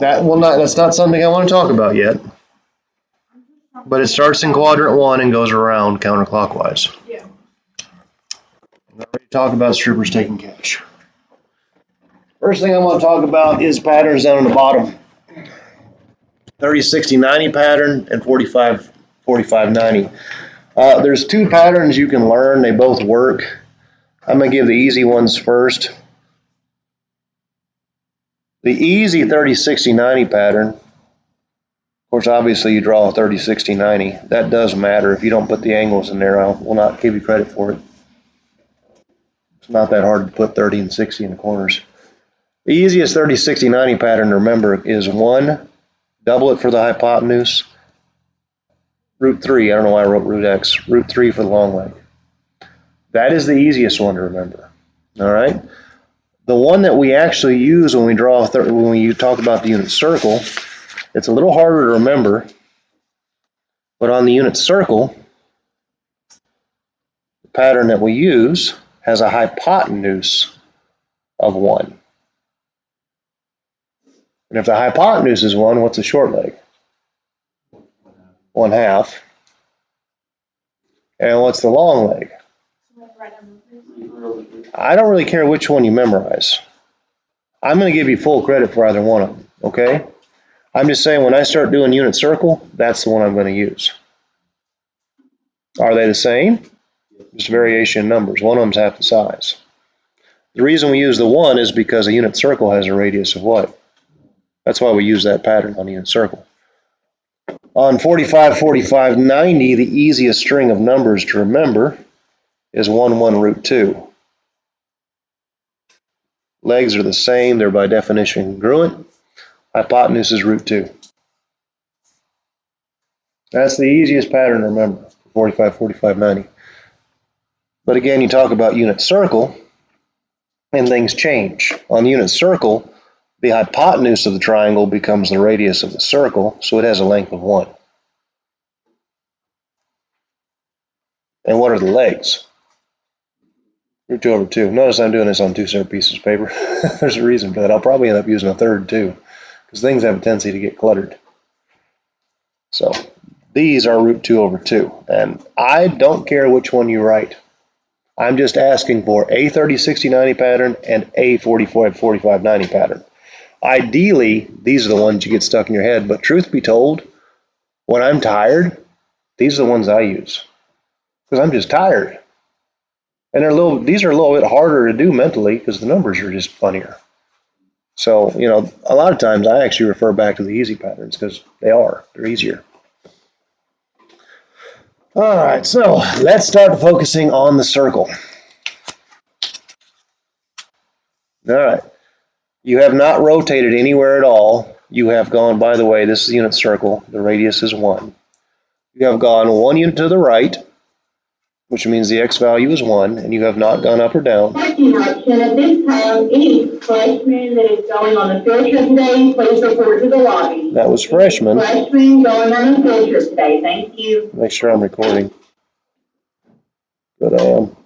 That's not something I want to talk about yet. But it starts in quadrant 1 and goes around counterclockwise. Yeah. I'm ready to talk about strippers taking cash. First thing I want to talk about is patterns down on the bottom. 30, 60, 90 pattern and 45, 45, 90. There's two patterns you can learn. They both work. I'm going to give the easy ones first. The easy 30, 60, 90 pattern, of course, obviously you draw a 30, 60, 90. That does matter. If you don't put the angles in there, I will not give you credit for it. It's not that hard to put 30 and 60 in the corners. The easiest 30, 60, 90 pattern to remember is 1, double it for the hypotenuse, root 3. I don't know why I wrote root x. Root 3 for the long leg. That is the easiest one to remember. All right. The one that we actually use when we draw when we talk about the unit circle, it's a little harder to remember. But on the unit circle, the pattern that we use has a hypotenuse of 1. And if the hypotenuse is 1, what's the short leg? 1/2. And what's the long leg? I don't really care which one you memorize. I'm going to give you full credit for either one of them, okay? I'm just saying when I start doing unit circle, that's the one I'm going to use. Are they the same? Just variation in numbers. One of them's half the size. The reason we use the 1 is because a unit circle has a radius of what? That's why we use that pattern on the unit circle. On 45, 45, 90, the easiest string of numbers to remember is 1, 1, root 2. Legs are the same. They're by definition congruent. Hypotenuse is root 2. That's the easiest pattern to remember, 45, 45, 90. But again, you talk about unit circle, and things change. On the unit circle, the hypotenuse of the triangle becomes the radius of the circle, so it has a length of 1. And what are the legs? Root 2 over 2. Notice I'm doing this on 2 separate pieces of paper. There's a reason for that. I'll probably end up using a third too, because things have a tendency to get cluttered. So these are root 2 over 2. And I don't care which one you write. I'm just asking for a 30, 60, 90 pattern and a 45, 45, 90 pattern. Ideally, these are the ones you get stuck in your head, but truth be told, when I'm tired, these are the ones I use because I'm just tired. And these are a little bit harder to do mentally because the numbers are just funnier. So, a lot of times I actually refer back to the easy patterns because they're easier. All right, so let's start focusing on the circle. All right. You have not rotated anywhere at all. You have gone, by the way, this is the unit circle. The radius is 1. You have gone 1 unit to the right, which means the x value is 1, and you have not gone up or down. Parking option at this time, any freshman that is going on a field trip today, please report to the lobby. That was freshman. Freshman going on a field trip today. Thank you. Make sure I'm recording. Good, I am.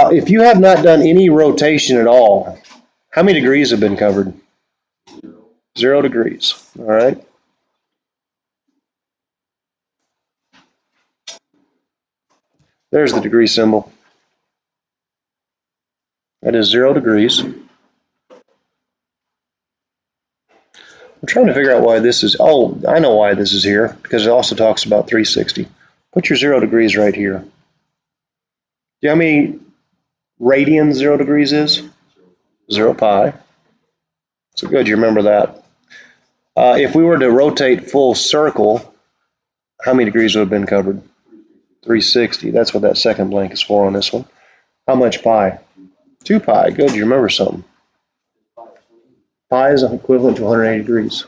If you have not done any rotation at all, how many degrees have been covered? 0 degrees. All right. There's the degree symbol. That is 0 degrees. I'm trying to figure out why this is. Oh, I know why this is here, because it also talks about 360. Put your 0 degrees right here. Do you know how many radians 0 degrees is? 0 pi. So good, you remember that. If we were to rotate full circle, how many degrees would have been covered? 360. That's what that second blank is for on this one. How much pi? 2 pi. Good, you remember something. Pi is equivalent to 180 degrees.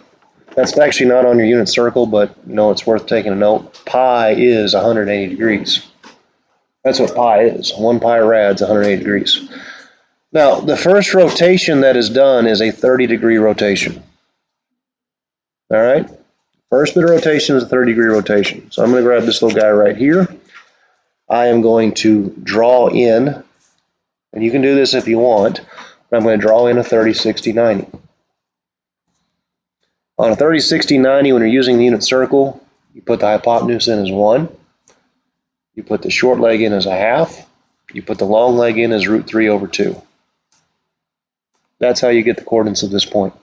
That's actually not on your unit circle, but it's worth taking a note. Pi is 180 degrees. That's what pi is. 1 pi rad's 180 degrees. Now, the first rotation that is done is a 30-degree rotation. All right? First bit of rotation is a 30-degree rotation. So I'm going to grab this little guy right here. I am going to draw in, and you can do this if you want, I'm going to draw in a 30, 60, 90. On a 30, 60, 90, when you're using the unit circle, you put the hypotenuse in as 1. You put the short leg in as a half. You put the long leg in as √3/2. That's how you get the coordinates of this point.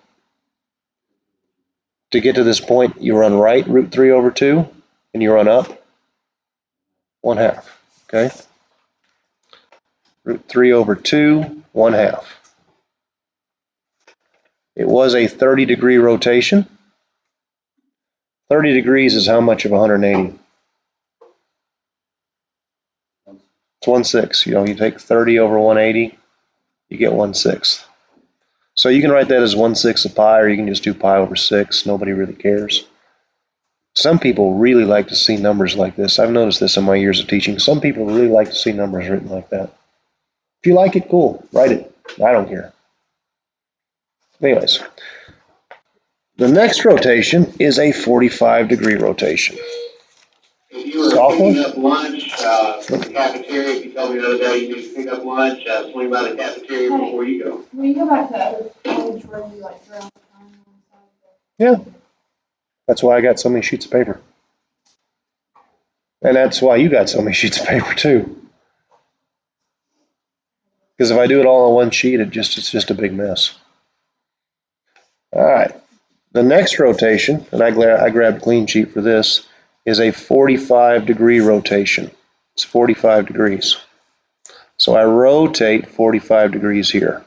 To get to this point, you run right √3/2, and you run up 1/2. Okay? √3/2, 1/2. It was a 30-degree rotation. 30 degrees is how much of 180? It's 1/6. You take 30 over 180, you get 1/6. So you can write that as 1/6 of pi, or you can just do pi over 6. Nobody really cares. Some people really like to see numbers like this. I've noticed this in my years of teaching. Some people really like to see numbers written like that. If you like it, cool. Write it. I don't care. Anyways, the next rotation is a 45-degree rotation. If you were picking up lunch from the cafeteria, if you told me the other day you need to pick up lunch, swing by the cafeteria before you go. When you go back to the page where you like draw the time on Yeah. That's why I got so many sheets of paper. And that's why you got so many sheets of paper too. Because if I do it all on one sheet, it's just a big mess. All right. The next rotation, and I grabbed a clean sheet for this, is a 45-degree rotation. It's 45 degrees. So I rotate 45 degrees here.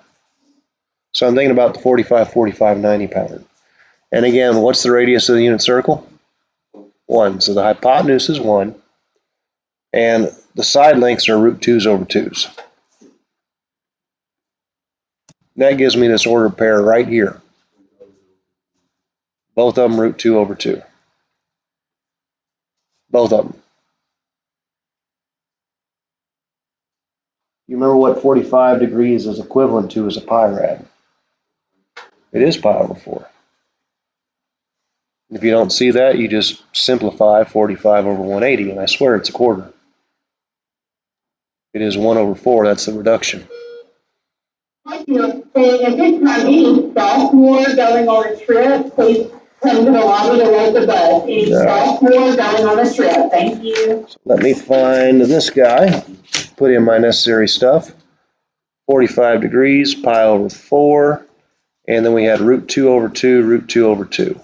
So I'm thinking about the 45, 45, 90 pattern. And again, what's the radius of the unit circle? 1. So the hypotenuse is 1. And the side lengths are √2/2s. That gives me this ordered pair right here. Both of them √2/2. Both of them. You remember what 45 degrees is equivalent to as a pi rad? It is pi over 4. If you don't see that, you just simplify 45 over 180, and I swear it's a quarter. It is 1 over 4. That's the reduction. Thank you. And at this time, any sophomore going on a trip, please come to the lobby to wait the bus. Any sophomore going on a trip. Thank you. Let me find this guy, put in my necessary stuff. 45 degrees, pi over 4, and then we had √2/2, √2/2.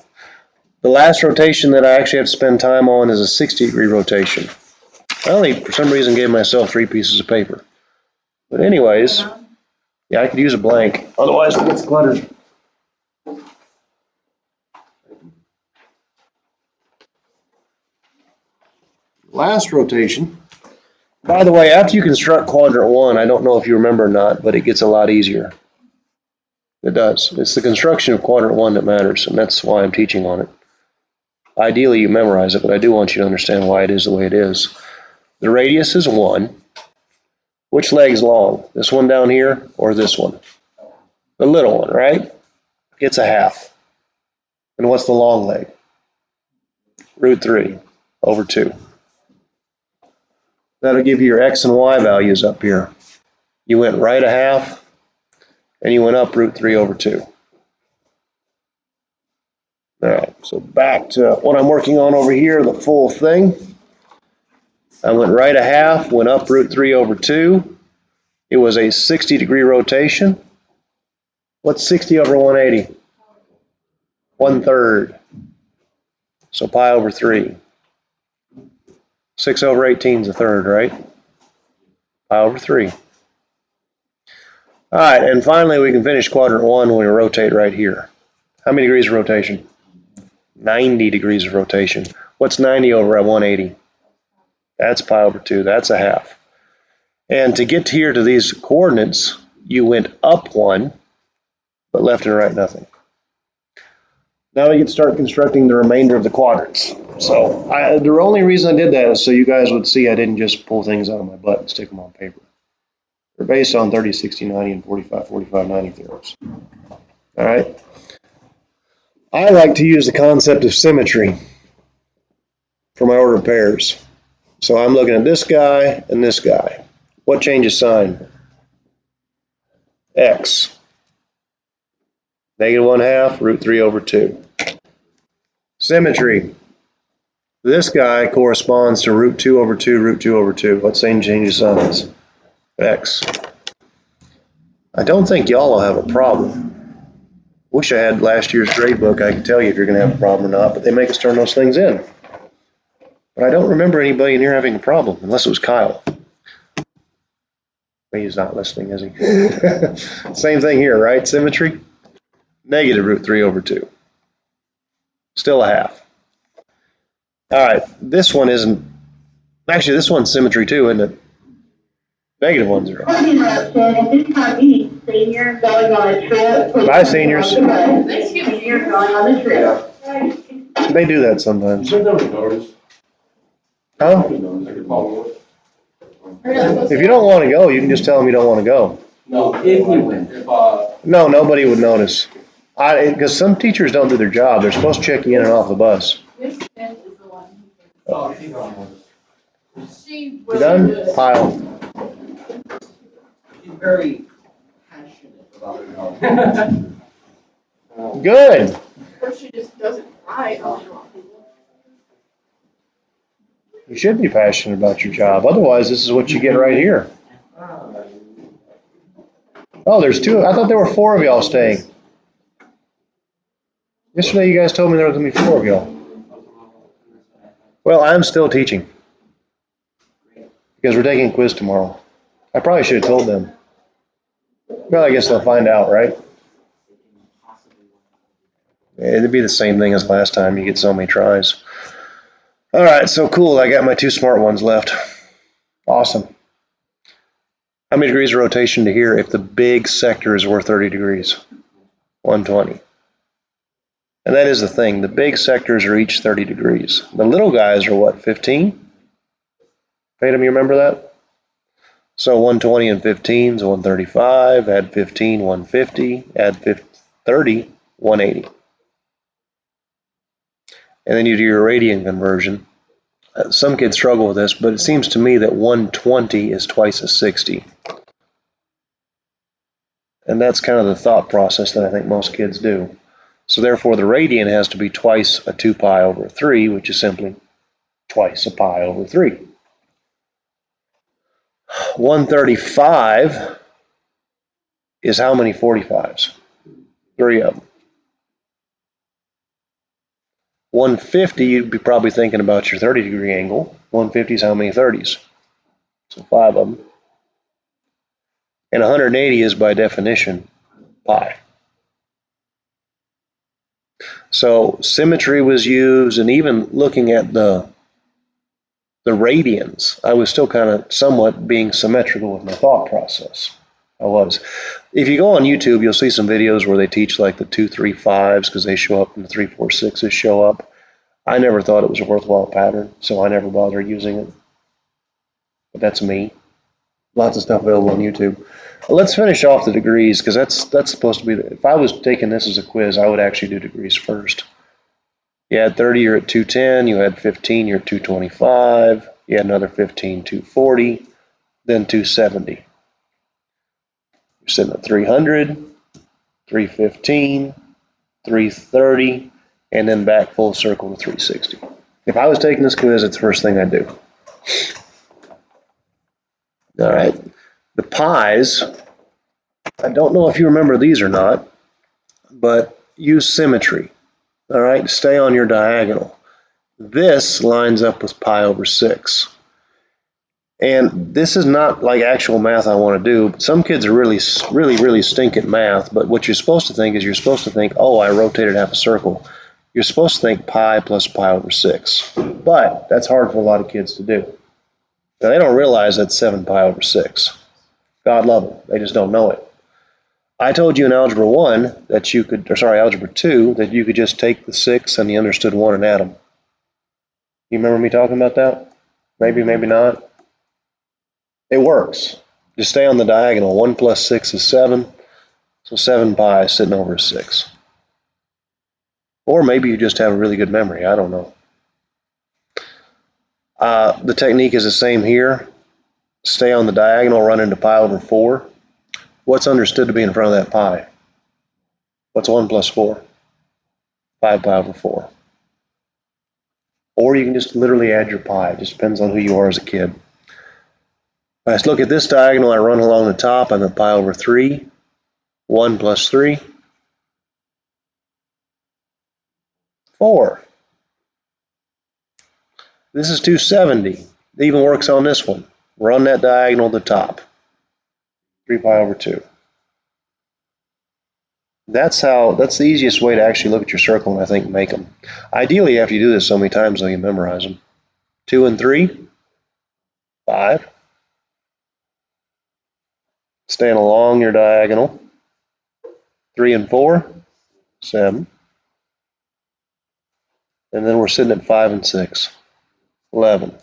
The last rotation that I actually have to spend time on is a 60-degree rotation. I only, for some reason, gave myself 3 pieces of paper. But anyways, yeah, I could use a blank. Otherwise, it gets cluttered. Last rotation. By the way, after you construct quadrant 1, I don't know if you remember or not, but it gets a lot easier. It does. It's the construction of quadrant 1 that matters, and that's why I'm teaching on it. Ideally, you memorize it, but I do want you to understand why it is the way it is. The radius is 1. Which leg's long? This one down here or this one? The little one, right? It's a half. And what's the long leg? √3/2. That'll give you your x and y values up here. You went right a half, and you went up √3/2. All right, so back to what I'm working on over here, the full thing. I went right a half, went up √3/2. It was a 60-degree rotation. What's 60 over 180? 1/3. So pi over 3. 6 over 18 is a third, right? Pi over 3. All right, and finally we can finish quadrant 1 when we rotate right here. How many degrees of rotation? 90 degrees of rotation. What's 90 over 180? That's pi over 2. That's a half. And to get here to these coordinates, you went up 1, but left and right nothing. Now we can start constructing the remainder of the quadrants. So the only reason I did that is so you guys would see I didn't just pull things out of my butt and stick them on paper. They're based on 30, 60, 90, and 45, 45, 90 theorems. All right. I like to use the concept of symmetry for my ordered pairs. So I'm looking at this guy and this guy. What changes sign? X. Negative 1/2, root 3 over 2. Symmetry. This guy corresponds to root 2 over 2, root 2 over 2. Let's say change signs. X. I don't think y'all will have a problem. Wish I had last year's grade book. I could tell you if you're going to have a problem or not, but they make us turn those things in. But I don't remember anybody in here having a problem, unless it was Kyle. He's not listening, is he? Same thing here, right? Symmetry. Negative root 3 over 2. Still a half. All right, this one isn't. Actually, this one's symmetry too, isn't it? Negative 1, 0. Bye, seniors. Seniors going on the trip. They do that sometimes. Huh? If you don't want to go, you can just tell them you don't want to go. No, if we win. No, nobody would notice. Because some teachers don't do their job. They're supposed to check you in and off the bus. Miss Smith is the one. Oh, she's on. She You was done? good. Pile. She's very passionate about her job. Good. Or she just doesn't cry. You should be passionate about your job. Otherwise, this is what you get right here. Oh, there's 2. I thought there were 4 of y'all staying. Yesterday, you guys told me there was going to be 4 of y'all. Well, I'm still teaching. Because we're taking a quiz tomorrow. I probably should have told them. Well, I guess they'll find out, right? It'd be the same thing as last time. You get so many tries. All right, so cool. I got my 2 smart ones left. Awesome. How many degrees of rotation to here if the big sectors were 30 degrees? 120. And that is the thing. The big sectors are each 30 degrees. The little guys are what, 15? Tatum, you remember that? So 120 and 15 is 135. Add 15, 150. Add 30, 180. And then you do your radian conversion. Some kids struggle with this, but it seems to me that 120 is twice a 60. And that's kind of the thought process that I think most kids do. So therefore, the radian has to be twice a 2 pi over 3, which is simply twice a pi over 3. 135 is how many 45s? 3 of them. 150, you'd be probably thinking about your 30-degree angle. 150 is how many 30s? So 5 of them. And 180 is, by definition, pi. So symmetry was used, and even looking at the radians, I was still kind of somewhat being symmetrical with my thought process. I was. If you go on YouTube, you'll see some videos where they teach like the 2, 3, 5s because they show up and the 3, 4, 6s show up. I never thought it was a worthwhile pattern, so I never bothered using it. But that's me. Lots of stuff available on YouTube. Let's finish off the degrees because that's supposed to be. If I was taking this as a quiz, I would actually do degrees first. You had 30, you're at 210. You had 15, you're at 225. You had another 15, 240. Then 270. You're sitting at 300, 315, 330, and then back full circle to 360. If I was taking this quiz, it's the first thing I'd do. All right. The pies, I don't know if you remember these or not, but use symmetry. All right. Stay on your diagonal. This lines up with pi over 6. And this is not like actual math I want to do. Some kids are really stink at math, but what you're supposed to think is you're supposed to think, oh, I rotated half a circle. You're supposed to think pi plus pi over 6. But that's hard for a lot of kids to do. Now, they don't realize that's 7 pi over 6. God love them. They just don't know it. I told you in Algebra 1 that you could, or sorry, Algebra 2, that you could just take the 6 and the understood 1 and add them. You remember me talking about that? Maybe, maybe not. It works. Just stay on the diagonal. 1 plus 6 is 7. So 7 pi is sitting over a 6. Or maybe you just have a really good memory. I don't know. The technique is the same here. Stay on the diagonal, run into pi over 4. What's understood to be in front of that pi? What's 1 plus 4? 5 pi over 4. Or you can just literally add your pi. It just depends on who you are as a kid. Let's look at this diagonal. I run along the top. I'm at pi over 3. 1 plus 3. 4. This is 270. It even works on this one. Run that diagonal to the top. 3 pi over 2. That's the easiest way to actually look at your circle and I think make them. Ideally, after you do this so many times, though, you memorize them. 2 and 3, 5. Staying along your diagonal. 3 and 4, 7. And then we're sitting at 5 and 6, 11.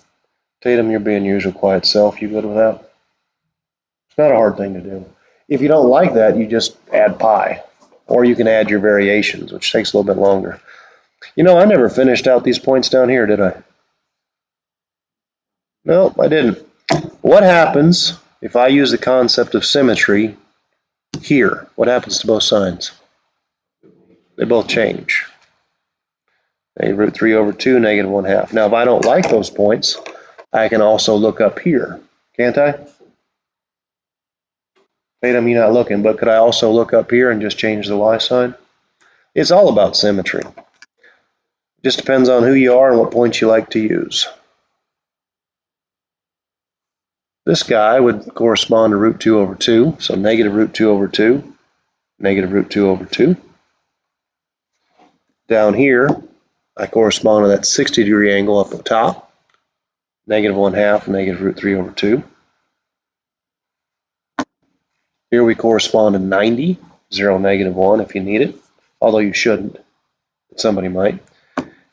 Tatum, you're being your usual quiet self. You good with that? It's not a hard thing to do. If you don't like that, you just add pi. Or you can add your variations, which takes a little bit longer. You know, I never finished out these points down here, did I? No, I didn't. What happens if I use the concept of symmetry here? What happens to both signs? They both change. Root 3 over 2, negative 1/2. Now, if I don't like those points, I can also look up here, can't I? Tatum, you're not looking, but could I also look up here and just change the y sign? It's all about symmetry. It just depends on who you are and what points you like to use. This guy would correspond to root 2 over 2, so negative root 2 over 2, negative root 2 over 2. Down here, I correspond to that 60-degree angle up at top, negative 1/2, negative root 3 over 2. Here we correspond to 90, 0, negative 1 if you need it, although you shouldn't, but somebody might.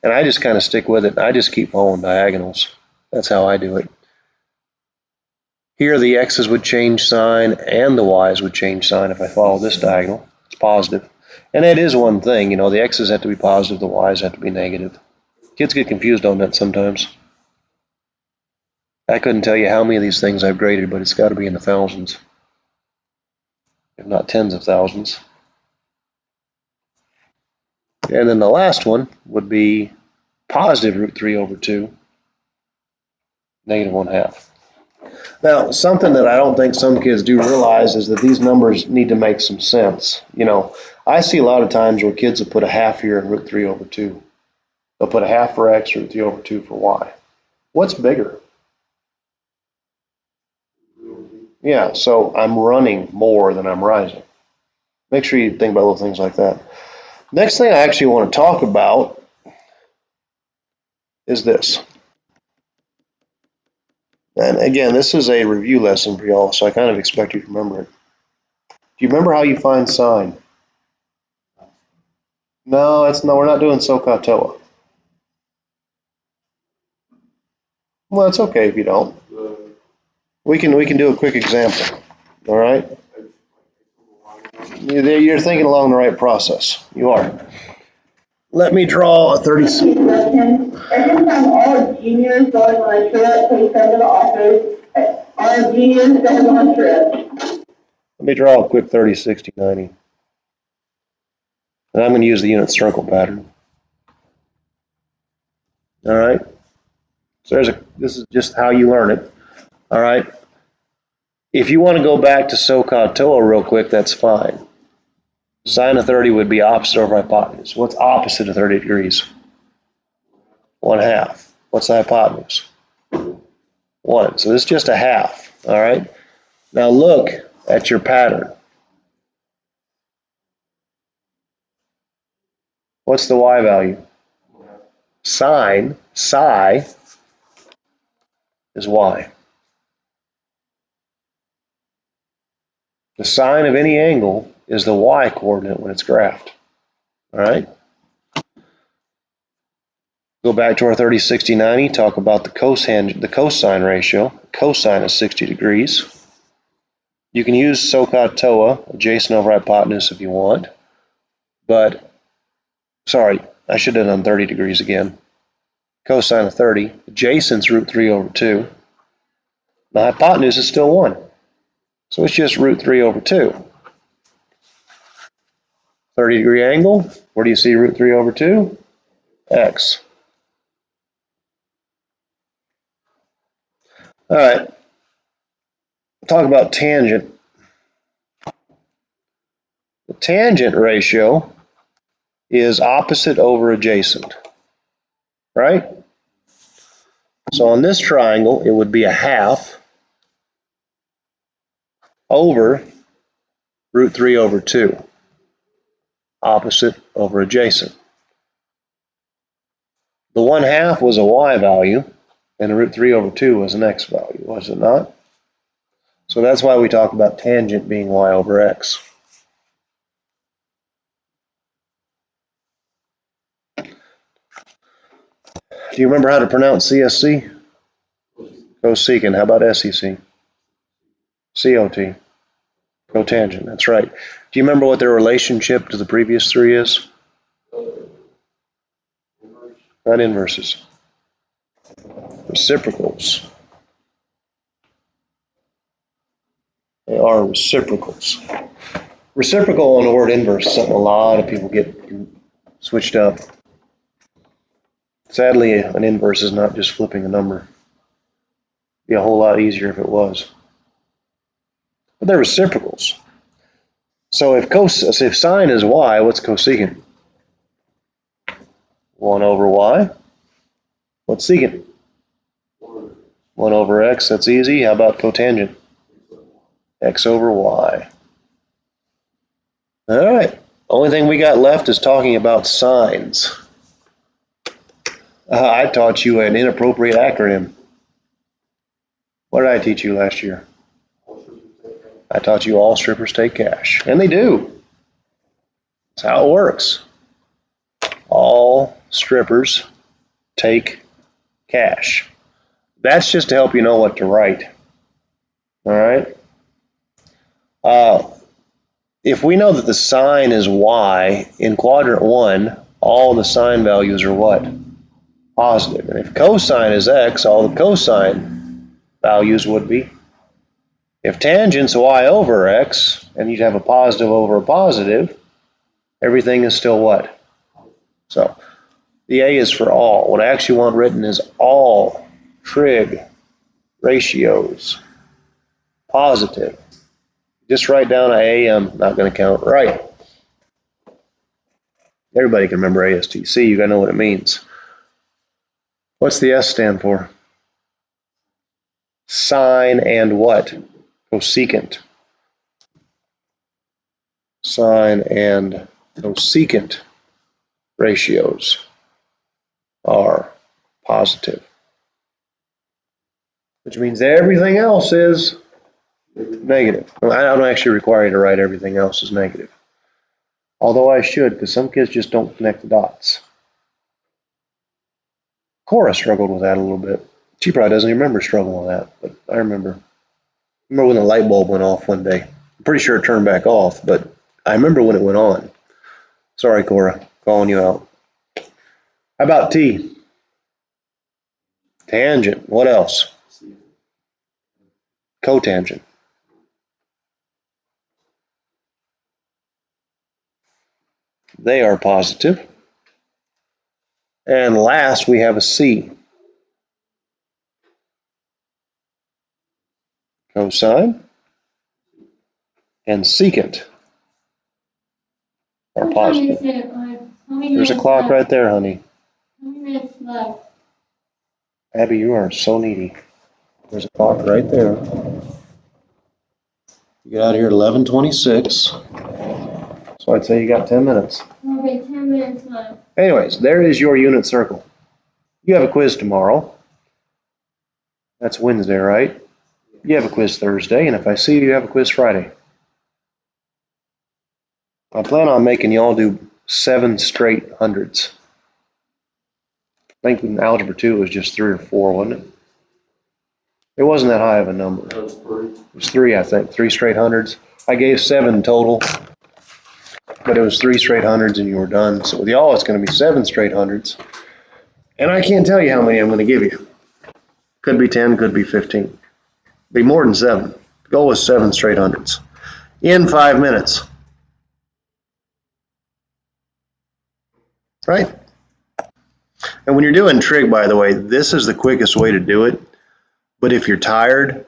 And I just kind of stick with it. I just keep following diagonals. That's how I do it. Here the x's would change sign and the y's would change sign if I follow this diagonal. It's positive. And that is one thing, you know, the x's have to be positive, the y's have to be negative. Kids get confused on that sometimes. I couldn't tell you how many of these things I've graded, but it's got to be in the thousands, if not tens of thousands. And then the last one would be positive root 3 over 2, negative 1/2. Now, something that I don't think some kids do realize is that these numbers need to make some sense. You know, I see a lot of times where kids will put a half here in root 3 over 2. They'll put a half for x, root 3 over 2 for y. What's bigger? Yeah, so I'm running more than I'm rising. Make sure you think about little things like that. Next thing I actually want to talk about is this. And again, this is a review lesson for y'all, so I kind of expect you to remember it. Do you remember how you find sine? No, we're not doing SOHCAHTOA. Well, it's okay if you don't. We can do a quick example. All right? You're thinking along the right process. You are. Let me draw a 30. Every time all juniors going on a trip, please come to the office. All juniors going on a trip. Let me draw a quick 30, 60, 90. And I'm going to use the unit circle pattern. All right? So this is just how you learn it. All right? If you want to go back to SOHCAHTOA real quick, that's fine. Sine of 30 would be opposite over hypotenuse. What's opposite of 30 degrees? 1/2. What's the hypotenuse? 1. So this is just a half. All right? Now look at your pattern. What's the y value? Sine, psi, is y. The sine of any angle is the y coordinate when it's graphed. All right? Go back to our 30, 60, 90, talk about the cosine ratio. Cosine is 60 degrees. You can use SOHCAHTOA, adjacent over hypotenuse, if you want. But, sorry, I should have done 30 degrees again. Cosine of 30, adjacent's root 3 over 2. The hypotenuse is still 1. So it's just root 3 over 2. 30-degree angle. Where do you see root 3 over 2? X. All right. Talk about tangent. The tangent ratio is opposite over adjacent, right? So on this triangle, it would be a half over root 3 over 2, opposite over adjacent. The 1/2 was a y value, and the root 3 over 2 was an x value, was it not? So that's why we talk about tangent being y over x. Do you remember how to pronounce CSC? Cosecant. How about SEC? COT. Cotangent. That's right. Do you remember what their relationship to the previous three is? Not inverses. Reciprocals. They are reciprocals. Reciprocal and the word inverse is something a lot of people get switched up. Sadly, an inverse is not just flipping a number. It'd be a whole lot easier if it was. But they're reciprocals. So if sine is y, what's cosecant? 1 over y. What's secant? 1 over x. That's easy. How about cotangent? X over y. All right. Only thing we got left is talking about sines. I taught you an inappropriate acronym. What did I teach you last year? I taught you all strippers take cash. And they do. That's how it works. All strippers take cash. That's just to help you know what to write. All right? If we know that the sine is y, in quadrant 1, all the sine values are what? Positive. And if cosine is x, all the cosine values would be. If tangent's y over x, and you'd have a positive over a positive, everything is still what? So the A is for all. What I actually want written is all trig ratios positive. Just write down A, I'm not going to count right. Everybody can remember ASTC. You got to know what it means. What's the S stand for? Sine and what? Cosecant. Sine and cosecant ratios are positive, which means everything else is negative. Well, I don't actually require you to write everything else as negative. Although I should, because some kids just don't connect the dots. Cora struggled with that a little bit. She probably doesn't even remember struggling with that, but I remember. When the light bulb went off one day. I'm pretty sure it turned back off, but I remember when it went on. Sorry, Cora, calling you out. How about T? Tangent. What else? Cotangent. They are positive. And last, we have a C. Cosine and secant are positive. There's a clock right there, honey. How many minutes left? Abby, you are so needy. There's a clock right there. You get out of here at 11:26. So I'd say you got 10 minutes. Okay, 10 minutes left. Anyways, there is your unit circle. You have a quiz tomorrow. That's Wednesday, right? You have a quiz Thursday, and if I see you, you have a quiz Friday. I plan on making you all do 7 straight hundreds. I think in Algebra 2 it was just 3 or 4, wasn't it? It wasn't that high of a number. It was 3, I think, 3 straight hundreds. I gave 7 total, but it was 3 straight hundreds and you were done. So with y'all, it's going to be 7 straight hundreds. And I can't tell you how many I'm going to give you. Could be 10, could be 15. Be more than 7. The goal is 7 straight hundreds. In 5 minutes. right? And when you're doing trig, by the way, this is the quickest way to do it. But if you're tired,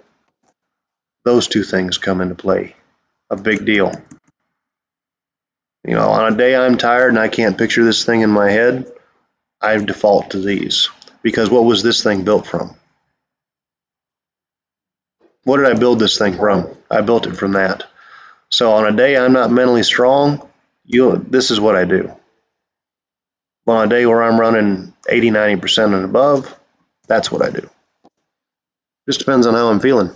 those two things come into play. A big deal. You know, on a day I'm tired and I can't picture this thing in my head, I default to these. Because what was this thing built from? What did I build this thing from? I built it from that. So on a day I'm not mentally strong, this is what I do. On a day where I'm running 80, 90% and above, that's what I do. Just depends on how I'm feeling.